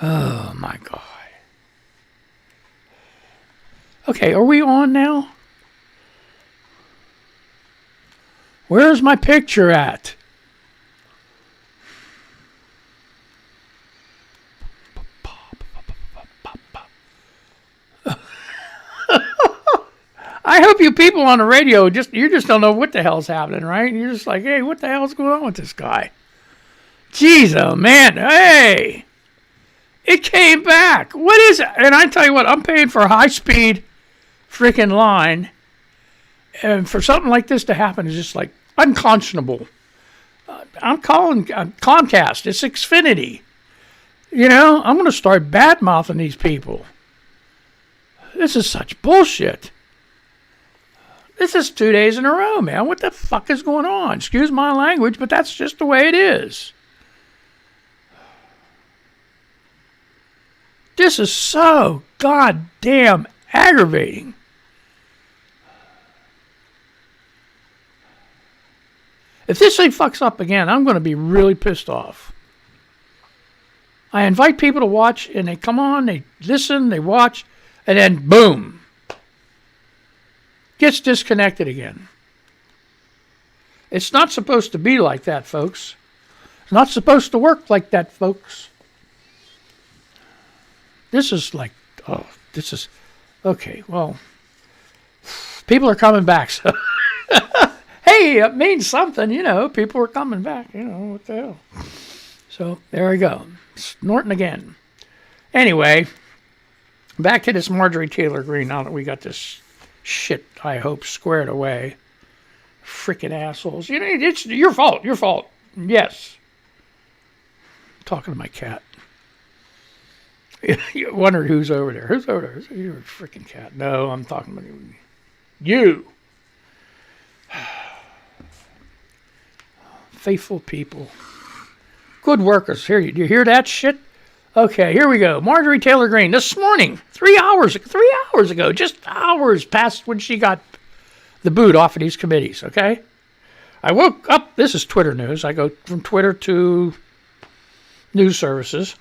Oh, my God. Okay, are we on now? Where's my picture at? I hope you people on the radio you just don't know what the hell's happening, right? You're just like, hey, what the hell's going on with this guy? Jeez, oh man, hey, it came back. What is it? And I tell you what, I'm paying for a high-speed freaking line, and for something like this to happen is just like unconscionable. I'm calling Comcast. It's Xfinity. You know, I'm going to start bad-mouthing these people. This is such bullshit. This is 2 days in a row, man. What the fuck is going on? Excuse my language, but that's just the way it is. This is so goddamn aggravating. If this thing fucks up again, I'm going to be really pissed off. I invite people to watch, and they come on, they listen, they watch, and then boom. Gets disconnected again. It's not supposed to be like that, folks. It's not supposed to work like that, folks. This is like, okay, well, people are coming back, so. Hey, it means something, you know, people are coming back, you know, what the hell. So, there we go. Snorting again. Anyway, back to this Marjorie Taylor Greene, now that we got this shit, I hope, squared away. Freaking assholes. You know, it's your fault. Yes. I'm talking to my cat. You wondered who's over there. Who's over there? You're a freaking cat. No, I'm talking about you. Faithful people. Good workers. Here, you hear that shit? Okay, here we go. Marjorie Taylor Greene this morning, 3 hours ago, just hours past when she got the boot off of these committees, okay? I woke up, this is Twitter news. I go from Twitter to news services.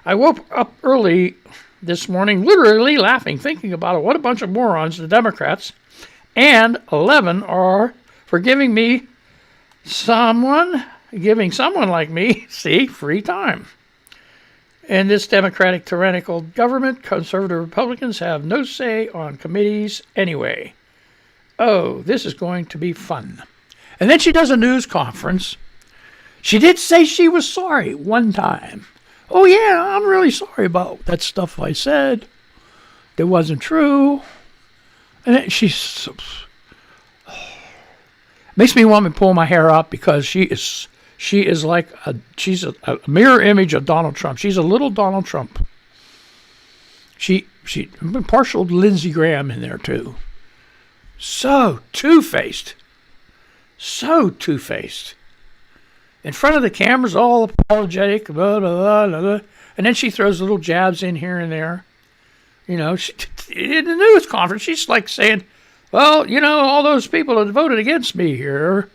I woke up early this morning, literally laughing, thinking about it. What a bunch of morons, the Democrats, and 11 are for giving someone like me, see, free time. In this democratic tyrannical government, conservative Republicans have no say on committees anyway. Oh, this is going to be fun. And then she does a news conference. She did say she was sorry one time. Oh, yeah, I'm really sorry about that stuff I said. That wasn't true. And then makes me want to pull my hair out because she's like she's a mirror image of Donald Trump. She's a little Donald Trump. She partial Lindsey Graham in there too. So two-faced. In front of the cameras, all apologetic, blah, blah, blah, blah. And then she throws little jabs in here and there. You know, in the news conference, she's like saying, well, you know, all those people that voted against me here,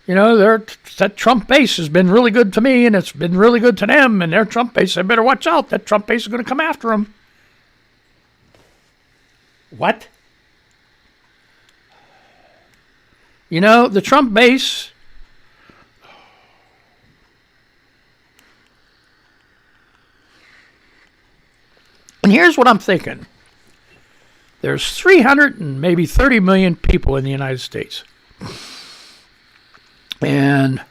you know, that Trump base has been really good to me, and it's been really good to them, and their Trump base, they better watch out. That Trump base is going to come after them. What? You know, the Trump base... And here's what I'm thinking. There's 300 and maybe 30 million people in the United States. And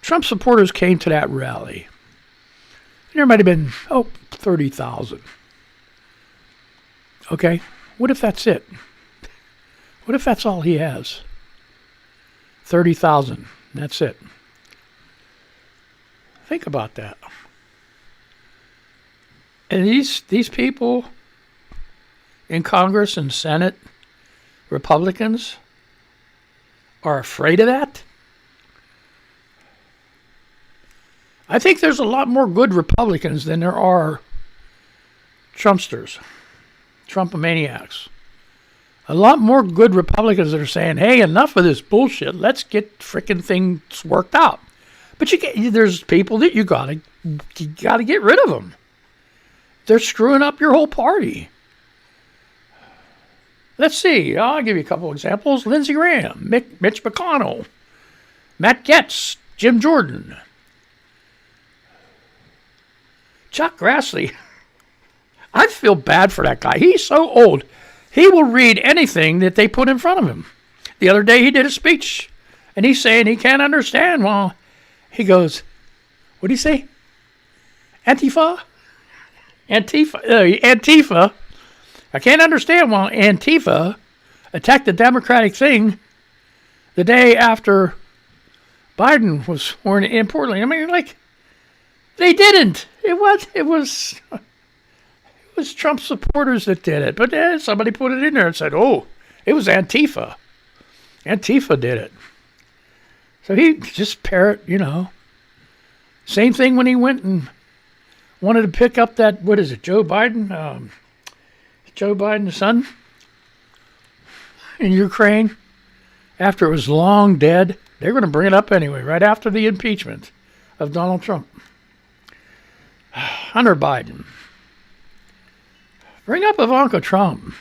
Trump supporters came to that rally. There might have been, 30,000. Okay, what if that's it? What if that's all he has? 30,000, that's it. Think about that. And these people in Congress and Senate, Republicans, are afraid of that? I think there's a lot more good Republicans than there are Trumpsters, Trumpomaniacs. A lot more good Republicans that are saying, hey, enough of this bullshit. Let's get frickin' things worked out. But there's people that you got to You got to get rid of them. They're screwing up your whole party. Let's see. I'll give you a couple examples. Lindsey Graham, Mitch McConnell, Matt Gaetz, Jim Jordan, Chuck Grassley. I feel bad for that guy. He's so old. He will read anything that they put in front of him. The other day he did a speech, and he's saying he can't understand. Well, he goes, what did he say? Antifa? Antifa. I can't understand why Antifa attacked the Democratic thing the day after Biden was sworn in Portland. I mean, like, they didn't. It was Trump supporters that did it. But somebody put it in there and said, oh, it was Antifa. Antifa did it. So he just parrot, Same thing when he went and wanted to pick up that, what is it, Joe Biden? Joe Biden's son in Ukraine. After it was long dead, they're going to bring it up anyway, right after the impeachment of Donald Trump. Hunter Biden. Bring up Ivanka Trump.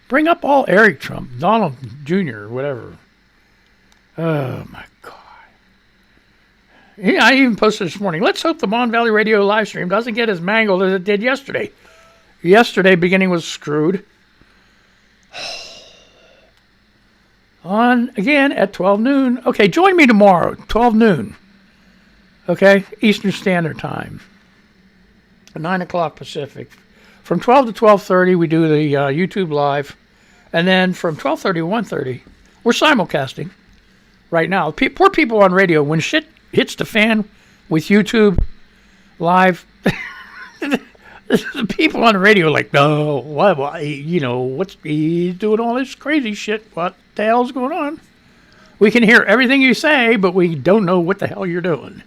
Bring up all Eric Trump, Donald Jr., whatever. Oh, my God. Yeah, I even posted this morning. Let's hope the Mon Valley Radio live stream doesn't get as mangled as it did yesterday. Yesterday, beginning was screwed. On, again, at 12 noon. Okay, join me tomorrow, 12 noon. Okay, Eastern Standard Time. 9 o'clock Pacific. From 12 to 12:30, we do the YouTube Live. And then from 12:30 to 1:30, we're simulcasting right now. Poor people on radio, when shit hits the fan with YouTube Live, the people on the radio are like, no, what, what's he's doing all this crazy shit? What the hell's going on? We can hear everything you say, but we don't know what the hell you're doing.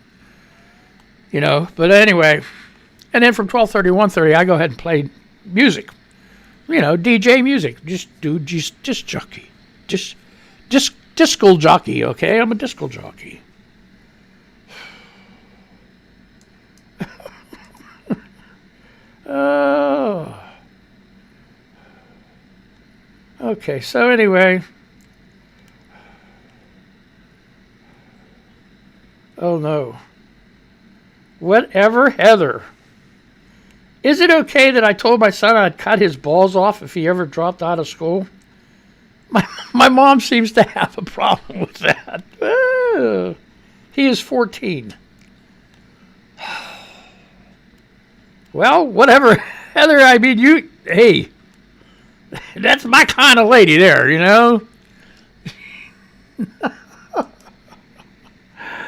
But anyway, and then from 12:30 to 1:30, I go ahead and play music. DJ music. Just jockey. Just disco jockey, okay? I'm a disco jockey. Oh. Okay, so anyway. Oh no. Whatever, Heather. Is it okay that I told my son I'd cut his balls off if he ever dropped out of school? My mom seems to have a problem with that. Oh, he is 14. Well, whatever. Heather, I mean, hey, that's my kind of lady there,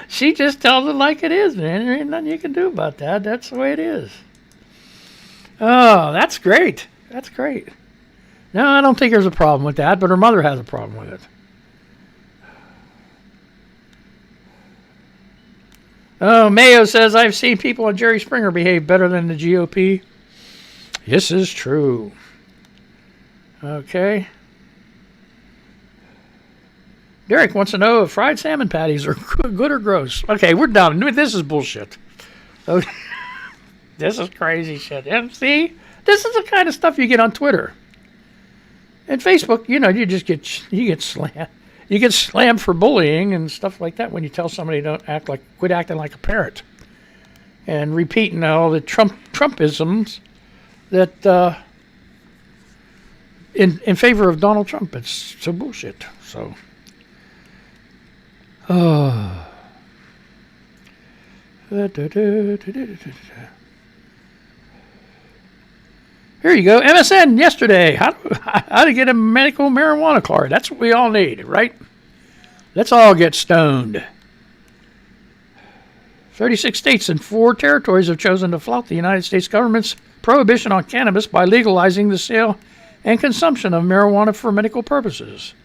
She just tells it like it is, man. There ain't nothing you can do about that. That's the way it is. Oh, that's great. That's great. No, I don't think there's a problem with that, but her mother has a problem with it. Oh, Mayo says, I've seen people on Jerry Springer behave better than the GOP. This is true. Okay. Derek wants to know if fried salmon patties are good or gross. Okay, we're done. This is bullshit. Okay. This is crazy shit. And see, this is the kind of stuff you get on Twitter. And Facebook, you just get slammed. You get slammed for bullying and stuff like that when you tell somebody quit acting like a parrot. And repeating all the Trumpisms that in favor of Donald Trump. It's so bullshit. So here you go. MSN yesterday. How to get a medical marijuana card. That's what we all need, right? Let's all get stoned. 36 states and 4 territories have chosen to flout the United States government's prohibition on cannabis by legalizing the sale and consumption of marijuana for medical purposes.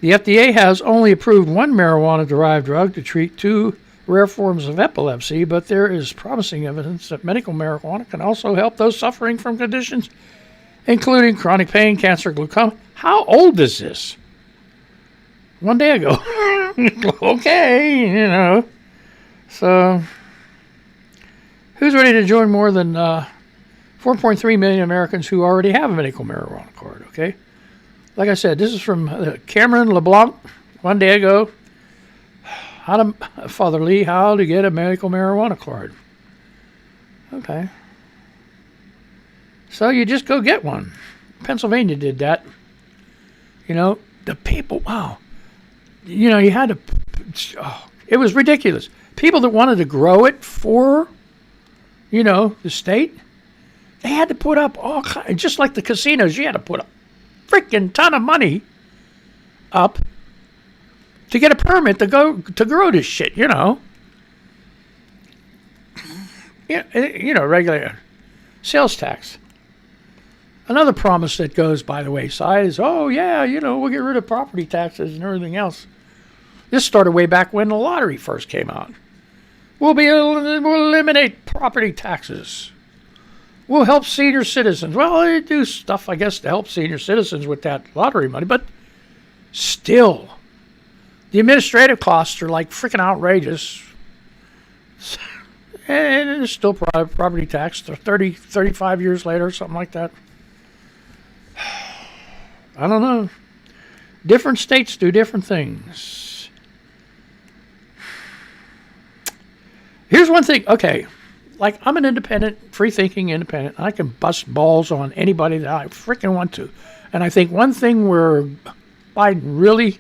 The FDA has only approved one marijuana-derived drug to treat 2 rare forms of epilepsy, but there is promising evidence that medical marijuana can also help those suffering from conditions including chronic pain, cancer, glaucoma. How old is this? One day ago. Okay, So, Who's ready to join more than 4.3 million Americans who already have a medical marijuana card? Okay. Like I said, this is from Cameron LeBlanc one day ago. Father Lee, how to get a medical marijuana card. Okay. So you just go get one. Pennsylvania did that. You know, the people, wow. You know, you had to, it was ridiculous. People that wanted to grow it for, you know, the state, they had to put up all kinds, just like the casinos, you had to put a freaking ton of money up to get a permit to grow this shit, you know. Yeah, you know, regular sales tax. Another promise that goes by the wayside is, oh, yeah, you know, we'll get rid of property taxes and everything else. This started way back when the lottery first came out. We'll eliminate property taxes. We'll help senior citizens. Well, they do stuff, I guess, to help senior citizens with that lottery money, but still, the administrative costs are like freaking outrageous. And it's still property tax 35 years later, something like that. I don't know. Different states do different things. Here's one thing. Okay, like I'm an independent, free-thinking independent. I can bust balls on anybody that I freaking want to. And I think one thing where Biden really,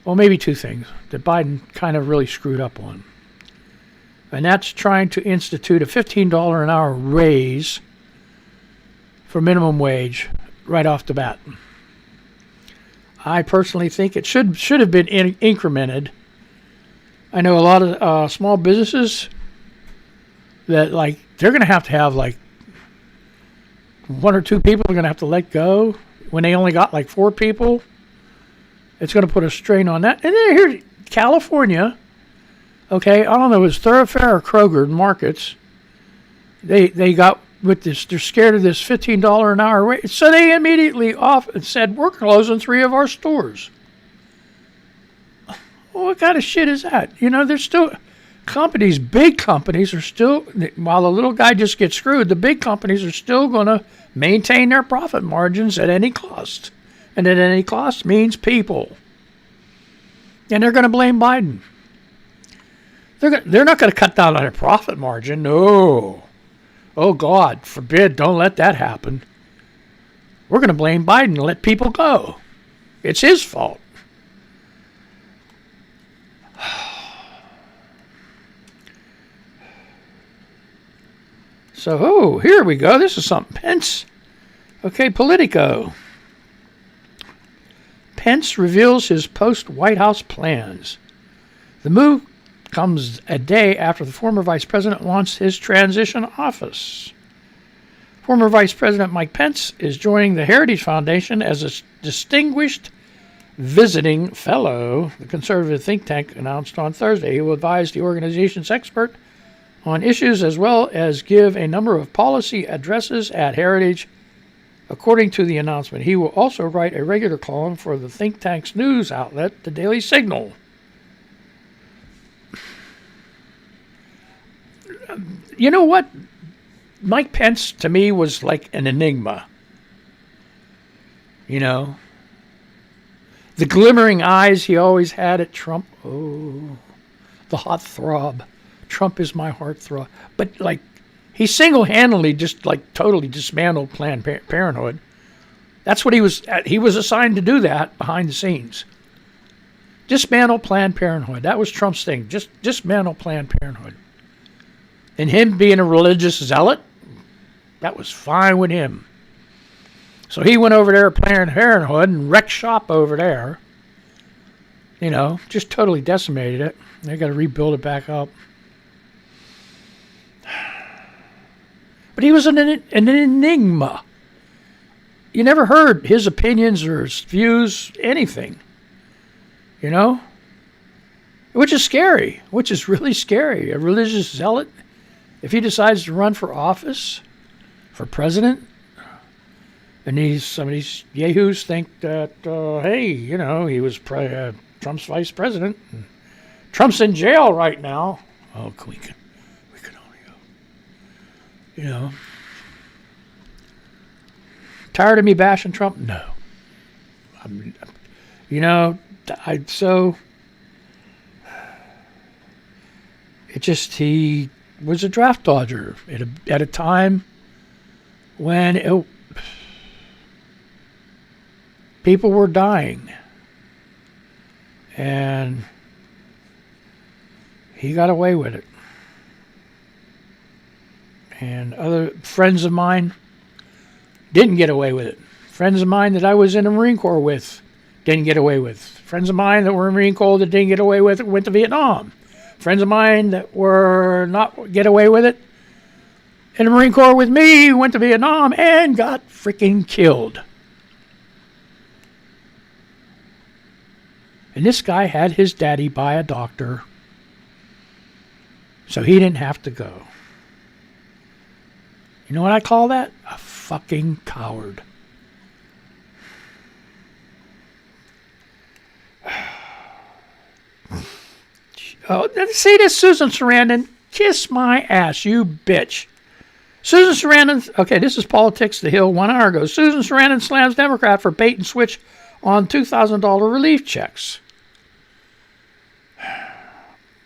well, maybe two things that Biden kind of really screwed up on. And that's trying to institute a $15 an hour raise for minimum wage right off the bat. I personally think it should have been incremented. I know a lot of small businesses that, like, they're going to have like one or two people are going to have to let go when they only got like 4 people. It's going to put a strain on that. And then here's California. Okay, I don't know, it was Thoroughfare or Kroger markets. They got with this, they're scared of this $15 an hour rate. So they immediately off and said, we're closing 3 of our stores. Well, what kind of shit is that? You know, there's still companies, big companies are still, while the little guy just gets screwed, the big companies are still going to maintain their profit margins at any cost. And at any cost means people. And they're going to blame Biden. They're not going to cut down on their profit margin. No. Oh, God forbid. Don't let that happen. We're going to blame Biden and let people go. It's his fault. So, here we go. This is something. Pence. Okay, Politico. Pence reveals his post-White House plans. The move comes a day after the former vice president launched his transition office. Former Vice President Mike Pence is joining the Heritage Foundation as a distinguished visiting fellow, the conservative think tank announced on Thursday. He will advise the organization's expert on issues as well as give a number of policy addresses at Heritage. According to the announcement, he will also write a regular column for the think tank's news outlet, the Daily Signal. You know what? Mike Pence, to me, was like an enigma. You know? The glimmering eyes he always had at Trump. Oh, the hot throb. Trump is my heartthrob. But, like, he single-handedly just, like, totally dismantled Planned Parenthood. That's what he was assigned to do that behind the scenes. Dismantle Planned Parenthood. That was Trump's thing. Just dismantle Planned Parenthood. And him being a religious zealot, that was fine with him. So he went over there to Planned Parenthood and wrecked shop over there. You know, just totally decimated it. They got to rebuild it back up. But he was an enigma. You never heard his opinions or his views, anything. You know? Which is scary. Which is really scary. A religious zealot, if he decides to run for office, for president, and some of these yahoos think that, hey, you know, he was Trump's vice president. And Trump's in jail right now. Oh, we can only hope. You know. Tired of me bashing Trump? No. He was a draft dodger at a time when people were dying. And he got away with it. And other friends of mine didn't get away with it. Friends of mine that I was in the Marine Corps with didn't get away with. Friends of mine that were in the Marine Corps that didn't get away with it went to Vietnam. Friends of mine that were not get away with it in the Marine Corps with me went to Vietnam and got freaking killed. And this guy had his daddy buy a doctor so he didn't have to go. You know what I call that? A fucking coward. Oh, see this Susan Sarandon? Kiss my ass, you bitch. Susan Sarandon, okay, this is Politics, The Hill, 1 hour ago. Susan Sarandon slams Democrat for bait and switch on $2,000 relief checks.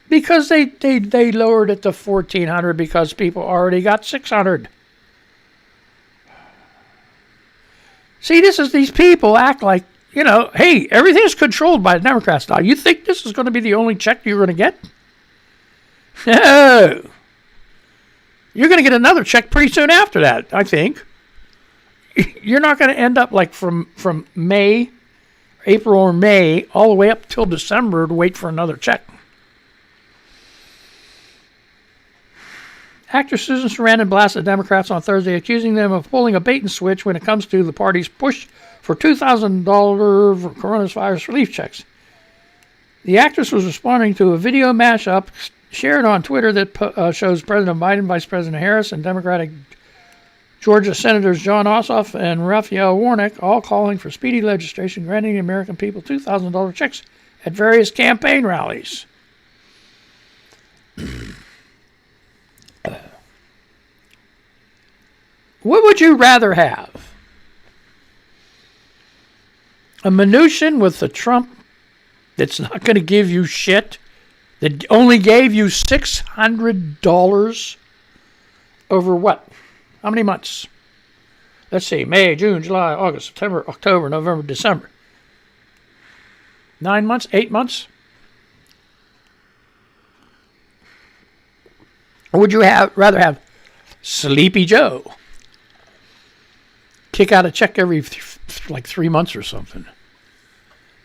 Because they lowered it to $1,400 because people already got $600. See, these people act like, hey, everything's controlled by the Democrats now. You think this is going to be the only check you're going to get? No. You're going to get another check pretty soon after that, I think. You're not going to end up like from May, April or May, all the way up till December to wait for another check. Actor Susan Sarandon blasted Democrats on Thursday, accusing them of pulling a bait and switch when it comes to the party's push for $2,000 coronavirus relief checks. The actress was responding to a video mashup shared on Twitter that shows President Biden, Vice President Harris, and Democratic Georgia Senators John Ossoff and Raphael Warnock all calling for speedy legislation granting the American people $2,000 checks at various campaign rallies. What would you rather have? A Mnuchin with the Trump that's not going to give you shit, that only gave you $600 over what? How many months? Let's see, May, June, July, August, September, October, November, December. 9 months? 8 months? Or would you rather have Sleepy Joe kick out a check every 3 months or something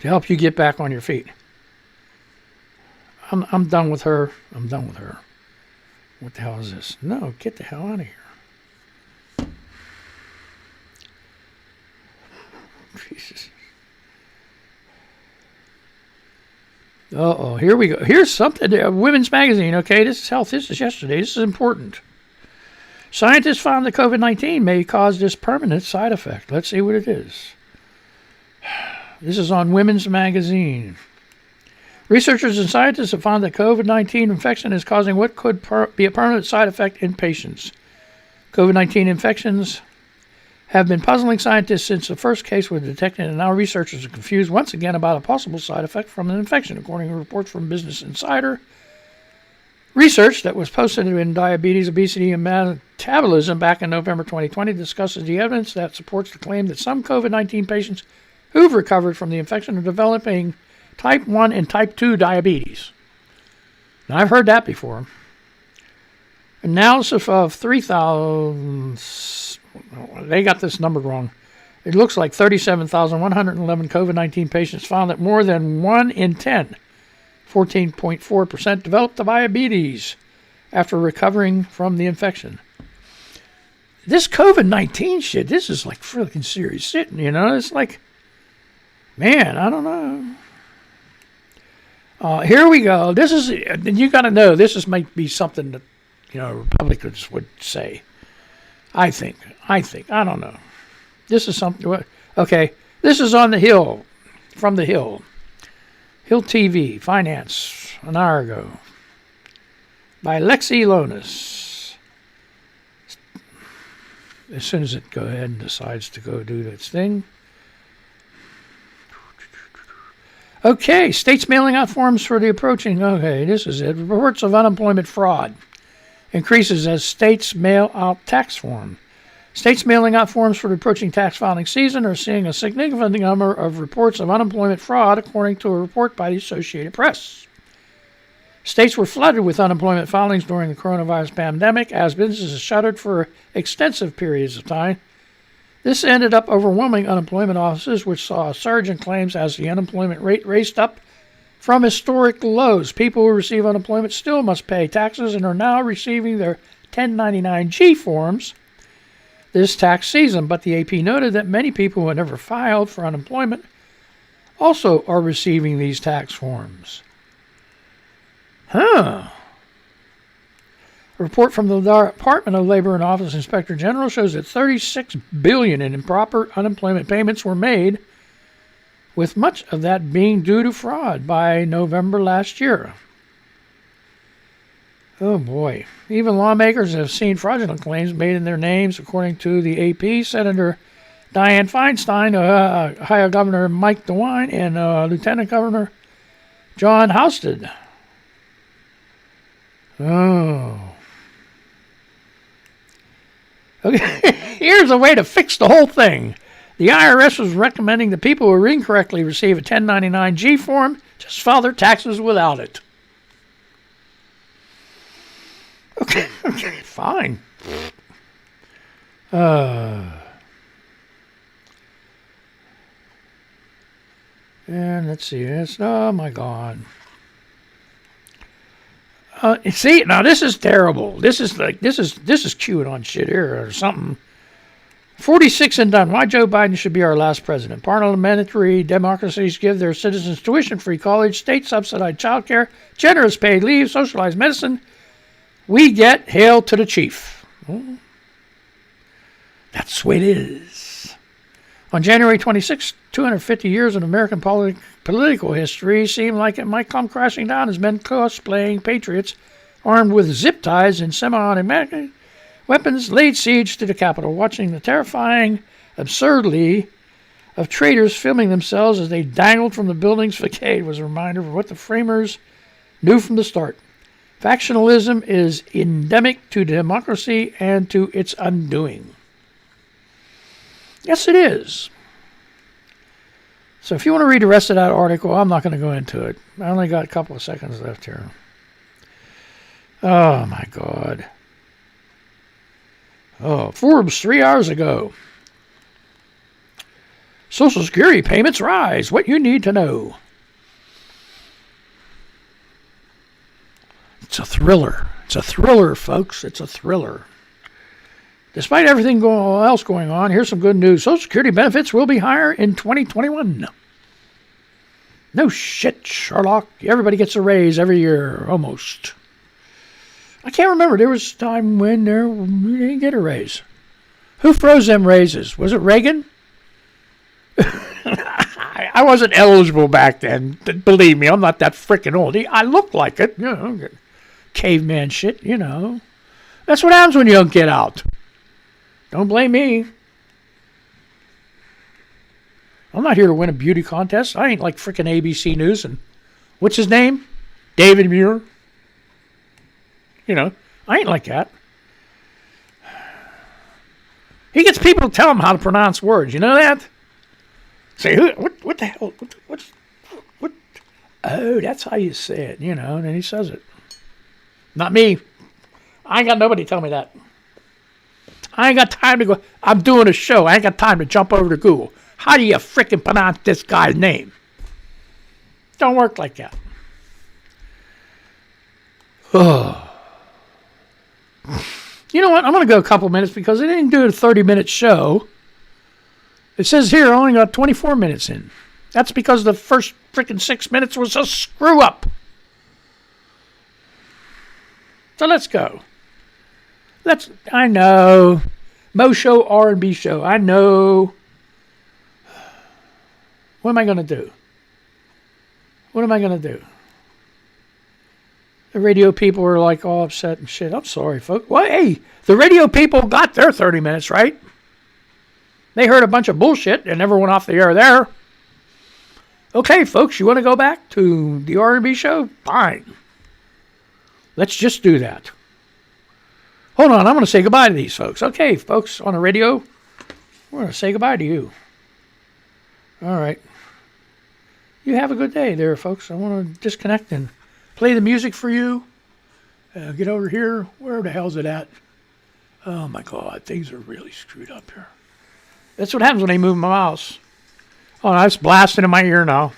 to help you get back on your feet? I'm done with her. I'm done with her. What the hell is this? No, get the hell out of here. Jesus. Uh-oh, here we go. Here's something. Women's Magazine, okay? This is health. This is yesterday. This is important. Scientists found that COVID-19 may cause this permanent side effect. Let's see what it is. This is on Women's Magazine. Researchers and scientists have found that COVID-19 infection is causing what could be a permanent side effect in patients. COVID-19 infections have been puzzling scientists since the first case was detected, and now researchers are confused once again about a possible side effect from an infection, according to reports from Business Insider. Research that was posted in Diabetes, Obesity, and Metabolism back in November 2020 discusses the evidence that supports the claim that some COVID-19 patients who've recovered from the infection are developing type 1 and type 2 diabetes. Now, I've heard that before. Analysis of 3,000... They got this number wrong. It looks like 37,111 COVID-19 patients found that more than 1 in 10, 14.4%, developed diabetes after recovering from the infection. This COVID-19 shit, this is like freaking serious shit, It's like, man, I don't know. Here we go. This is, and you got to know, this might be something that, Republicans would say. I think. I don't know. This is something. Okay. This is on the Hill. From the Hill. Hill TV. Finance. An hour ago. By Lexi Lonis. as soon as it go ahead and decides to go do its thing. Okay, states mailing out forms for the approaching. Okay, this is it. Reports of unemployment fraud increases as states mail out tax forms. States mailing out forms for the approaching tax filing season are seeing a significant number of reports of unemployment fraud, according to a report by the Associated Press. States were flooded with unemployment filings during the coronavirus pandemic as businesses shuttered for extensive periods of time. This ended up overwhelming unemployment offices, which saw a surge in claims as the unemployment rate raced up from historic lows. People who receive unemployment still must pay taxes and are now receiving their 1099-G forms this tax season, but the AP noted that many people who had never filed for unemployment also are receiving these tax forms. A report from the Department of Labor and Office Inspector General shows that $36 billion in improper unemployment payments were made, with much of that being due to fraud by November last year. Oh boy. Even lawmakers have seen fraudulent claims made in their names, according to the AP. Senator Dianne Feinstein, Ohio Governor Mike DeWine, and Lieutenant Governor John Husted. Oh. Okay, here's a way to fix the whole thing. The IRS was recommending that people who incorrectly receive a 1099-G form just file their taxes without it. Okay, fine. And let's see. Oh my God. See, now this is terrible. This is QAnon shit here or something. 46 and done. Why Joe Biden should be our last president. Parliamentary democracies give their citizens tuition-free college, state-subsidized childcare, generous paid leave, socialized medicine. We get hail to the chief. Oh, that's the way it is. On January 26, 250 years of American political history seem like it might come crashing down as men cosplaying patriots armed with zip ties and semi-automatic weapons laid siege to the Capitol, watching the terrifying absurdity of traitors filming themselves as they dangled from the building's facade was a reminder of what the framers knew from the start. Factionalism is endemic to democracy and to its undoing. Yes, it is. So if you want to read the rest of that article, I'm not going to go into it. I only got a couple of seconds left here. Oh, my God. Oh, Forbes 3 hours ago. Social Security payments rise. What you need to know. It's a thriller. It's a thriller, folks. It's a thriller. Despite everything else going on, here's some good news. Social Security benefits will be higher in 2021. No shit, Sherlock. Everybody gets a raise every year, almost. I can't remember. There was a time when they didn't get a raise. Who froze them raises? Was it Reagan? I wasn't eligible back then. Believe me, I'm not that freaking old. I look like it, you know. Caveman shit, you know. That's what happens when you don't get out. Don't blame me. I'm not here to win a beauty contest. I ain't like freaking ABC News and what's his name? David Muir. You know, I ain't like that. He gets people to tell him how to pronounce words. You know that? Say, what the hell? What? Oh, that's how you say it, you know, and then he says it. Not me. I ain't got nobody tell me that. I ain't got time to go. I'm doing a show. I ain't got time to jump over to Google. How do you frickin' pronounce this guy's name? Don't work like that. Oh. You know what? I'm going to go a couple minutes because I didn't do a 30-minute show. It says here I only got 24 minutes in. That's because the first frickin' 6 minutes was a screw-up. So let's go. I know. Mo Show, R&B show. I know. What am I going to do? What am I going to do? The radio people were like all upset and shit. I'm sorry, folks. Well, hey, the radio people got their 30 minutes, right? They heard a bunch of bullshit and never went off the air there. Okay, folks, you want to go back to the R&B show? Fine. Let's just do that. Hold on, I'm going to say goodbye to these folks. Okay, folks, on the radio, we're going to say goodbye to you. All right. You have a good day there, folks. I want to disconnect and play the music for you. Get over here. Where the hell's it at? Oh, my God. Things are really screwed up here. That's what happens when I move my mouse. Oh, no, it's blasting in my ear now.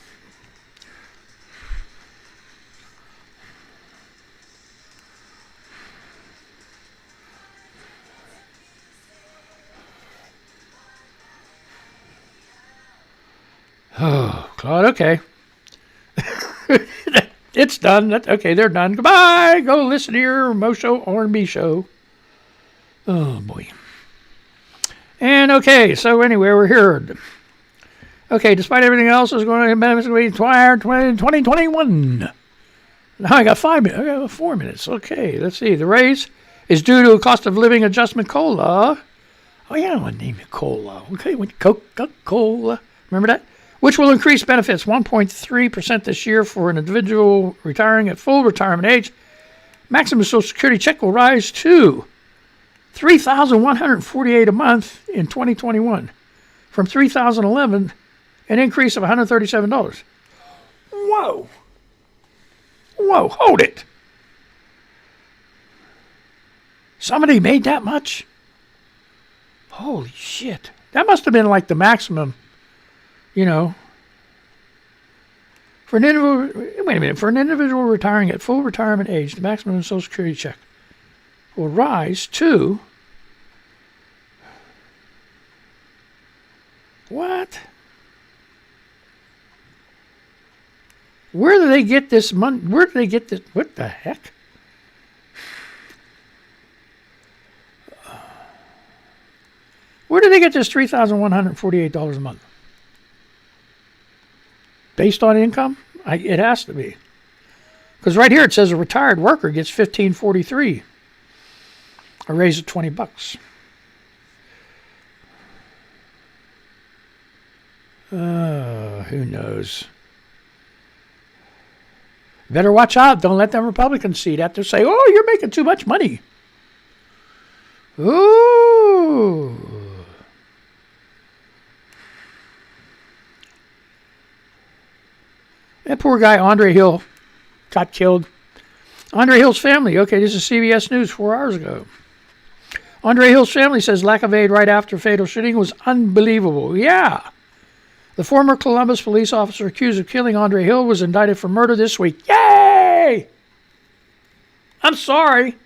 Oh, Claude, okay. It's done. Okay, they're done. Goodbye. Go listen to your Mosho R&B show. Oh, boy. And, okay, so anyway, we're here. Okay, despite everything else is going to be 2021. Now I got 5 minutes. I got 4 minutes. Okay, let's see. The raise is due to a cost of living adjustment COLA. Oh, yeah, I want to name it COLA. Okay, Coca-Cola. Remember that? Which will increase benefits 1.3% this year for an individual retiring at full retirement age. Maximum Social Security check will rise to $3,148 a month in 2021 from $3,011, an increase of $137. Whoa. Whoa, hold it. Somebody made that much? Holy shit. That must have been like the maximum. You know, for an individual retiring at full retirement age, the maximum Social Security check will rise to what? Where do they get this money? Where do they get this? What the heck? Where do they get this $3,148 a month? Based on income? It has to be. Because right here it says a retired worker gets $1,543. A raise of $20. Who knows? Better watch out. Don't let them Republicans see that. They'll say, oh, you're making too much money. Ooh. That poor guy, Andre Hill, got killed. Andre Hill's family. Okay, this is CBS News 4 hours ago. Andre Hill's family says lack of aid right after fatal shooting was unbelievable. Yeah. The former Columbus police officer accused of killing Andre Hill was indicted for murder this week. Yay! I'm sorry.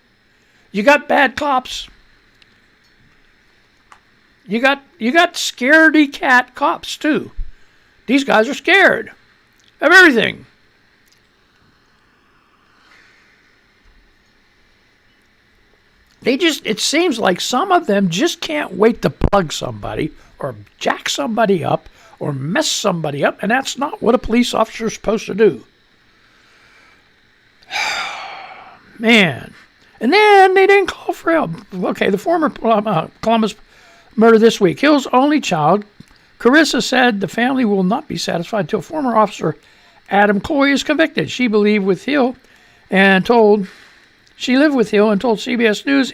You got bad cops. You got scaredy cat cops, too. These guys are scared of everything. It seems like some of them just can't wait to plug somebody or jack somebody up or mess somebody up, and that's not what a police officer is supposed to do. Man. And then they didn't call for help. Okay, the former Columbus murder this week. Hill's only child, Carissa, said the family will not be satisfied until former officer Adam Coy is convicted. She lived with Hill and told CBS News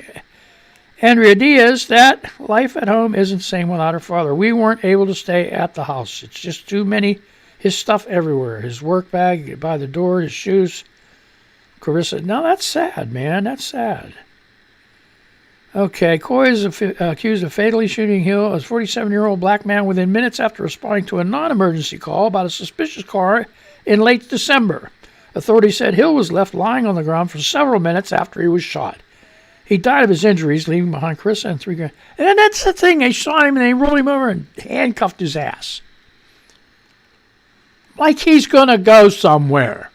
Andrea Diaz that life at home isn't the same without her father. We weren't able to stay at the house. It's just too many. His stuff everywhere. His work bag by the door, his shoes. Carissa, now that's sad, man. That's sad. Okay, Coy is accused of fatally shooting Hill, a 47-year-old black man, within minutes after responding to a non-emergency call about a suspicious car in late December. Authorities said Hill was left lying on the ground for several minutes after he was shot. He died of his injuries, leaving behind Carissa and 3 grand. And that's the thing. They shot him and they rolled him over and handcuffed his ass. Like he's going to go somewhere.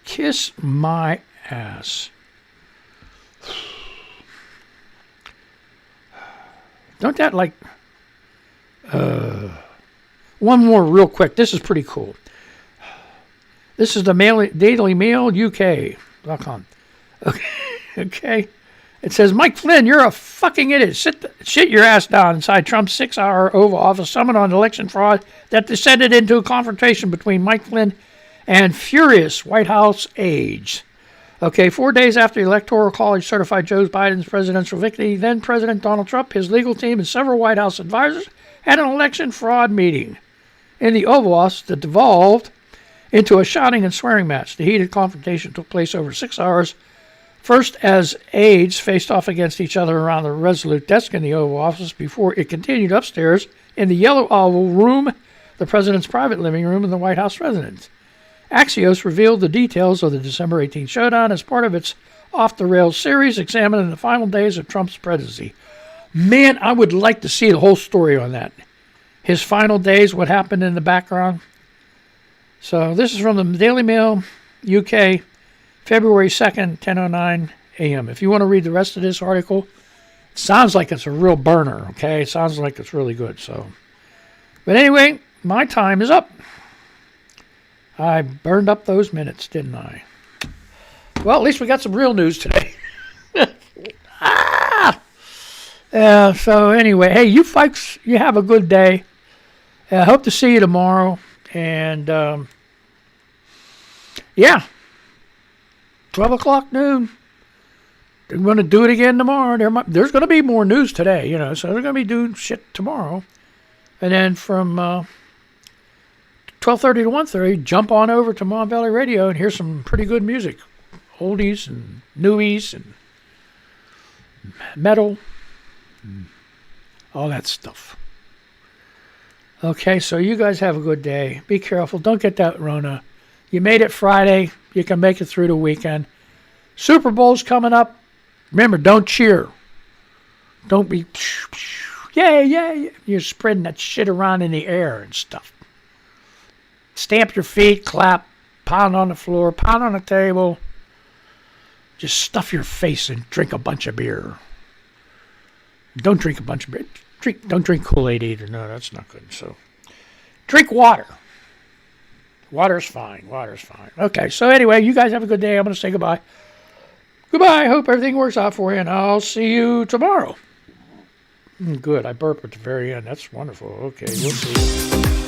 Kiss my ass. Don't that like... one more real quick. This is pretty cool. This is the Daily Mail UK.com. Okay. Okay. It says, Mike Flynn, you're a fucking idiot. Shit your ass down inside Trump's 6-hour Oval Office summit on election fraud that descended into a confrontation between Mike Flynn and furious White House aides. Okay, 4 days after the Electoral College certified Joe Biden's presidential victory, then President Donald Trump, his legal team, and several White House advisors had an election fraud meeting in the Oval Office that devolved into a shouting and swearing match. The heated confrontation took place over 6 hours. First, as aides faced off against each other around the resolute desk in the Oval Office before it continued upstairs in the Yellow Oval Room, the president's private living room, and the White House residence. Axios revealed the details of the December 18th showdown as part of its Off the Rails series examining the final days of Trump's presidency. Man, I would like to see the whole story on that. His final days, what happened in the background. So this is from the Daily Mail, UK, February 2nd, 10:09 a.m. If you want to read the rest of this article, it sounds like it's a real burner, okay? It sounds like it's really good. But anyway, my time is up. I burned up those minutes, didn't I? Well, at least we got some real news today. So anyway, hey, you folks, you have a good day. I hope to see you tomorrow. And, 12 o'clock noon. They're going to do it again tomorrow. There's going to be more news today, so they're going to be doing shit tomorrow. And then from 12:30 to 1:30, jump on over to Mon Valley Radio and hear some pretty good music. Oldies and newies and metal. All that stuff. Okay, so you guys have a good day. Be careful. Don't get that Rona. You made it Friday. You can make it through the weekend. Super Bowl's coming up. Remember, don't cheer. Don't be, yeah. You're spreading that shit around in the air and stuff. Stamp your feet, clap, pound on the floor, pound on the table. Just stuff your face and drink a bunch of beer. Don't drink a bunch of beer. Don't drink Kool-Aid either. No, that's not good. So, drink water. Water's fine. Okay, so anyway, you guys have a good day. I'm going to say goodbye. Goodbye. Hope everything works out for you, and I'll see you tomorrow. Good. I burped at the very end. That's wonderful. Okay, we'll see.